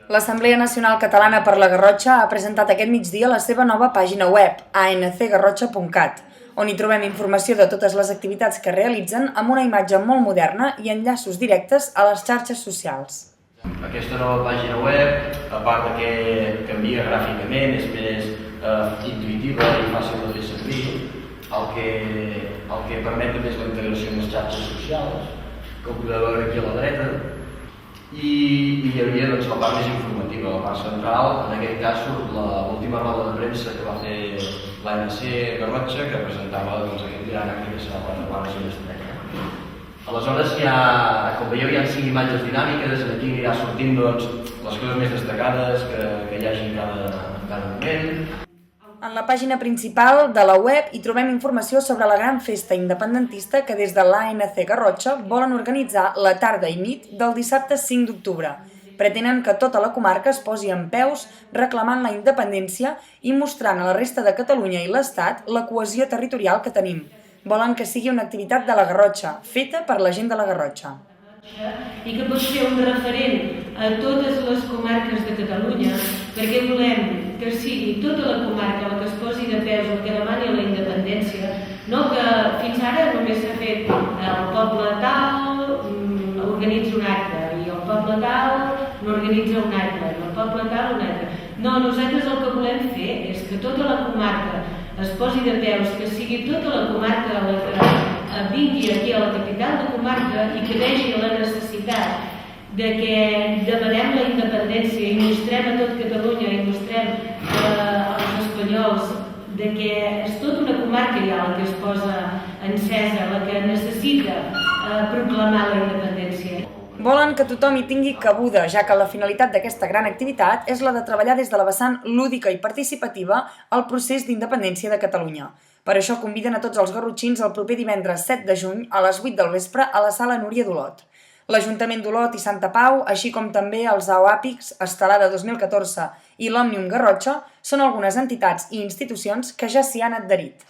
L'Assemblea Nacional Catalana per la Garrotxa ha presentat aquest migdia la seva nova pàgina web, ancgarrotxa.cat, on hi trobem informació de totes les activitats que realitzen amb una imatge molt moderna i enllaços directes a les xarxes socials. Aquesta nova pàgina web, a part de que canvia gràficament, és més intuïtiva i fàcil de fer servir, el que permet també és la integració amb les xarxes socials, com podeu veure aquí a la dreta, i hi havia la part més informativa, la part central. En aquest cas surt l'última roda de premsa que va fer l'ANC Garrotxa, que presentava aquest gran acte que serà la Guàrdia Civil. Aleshores, com veieu, hi ha 5 imatges dinàmiques. Aquí anirà sortint les coses més destacades que hi hagi en cada moment. En la pàgina principal de la web hi trobem informació sobre la gran festa independentista que des de l'ANC Garrotxa volen organitzar la tarda i nit del dissabte 5 d'octubre. Pretenen que tota la comarca es posi en peus reclamant la independència i mostrant a la resta de Catalunya i l'Estat la cohesió territorial que tenim. Volen que sigui una activitat de la Garrotxa, feta per la gent de la Garrotxa. I que pot ser un referent a totes les comarques de Catalunya, perquè volem que sigui tota la comarca la que es posi de peus, el que demani la independència, no que fins ara només s'ha fet el poble tal organitza un acte i el poble tal no organitza un acte i el poble tal un altre. No, nosaltres el que volem fer és que tota la comarca es posi de peus, que sigui tota la comarca la que vingui aquí a la capital de comarca i que vegi la necessitat de que demanem la independència i mostrem a tot Catalunya i mostrem als espanyols de que és tota una comarca ja la que es posa encesa, la que necessita proclamar la independència. Volen que tothom hi tingui cabuda, ja que la finalitat d'aquesta gran activitat és la de treballar des de la vessant lúdica i participativa al procés d'independència de Catalunya. Per això conviden a tots els garrotxins el proper divendres 7 de juny a les 8 del vespre a la sala Núria d'Olot. L'Ajuntament d'Olot i Santa Pau, així com també els AOAPICS, Estelada 2014 i l'Òmnium Garrotxa, són algunes entitats i institucions que ja s'hi han adherit.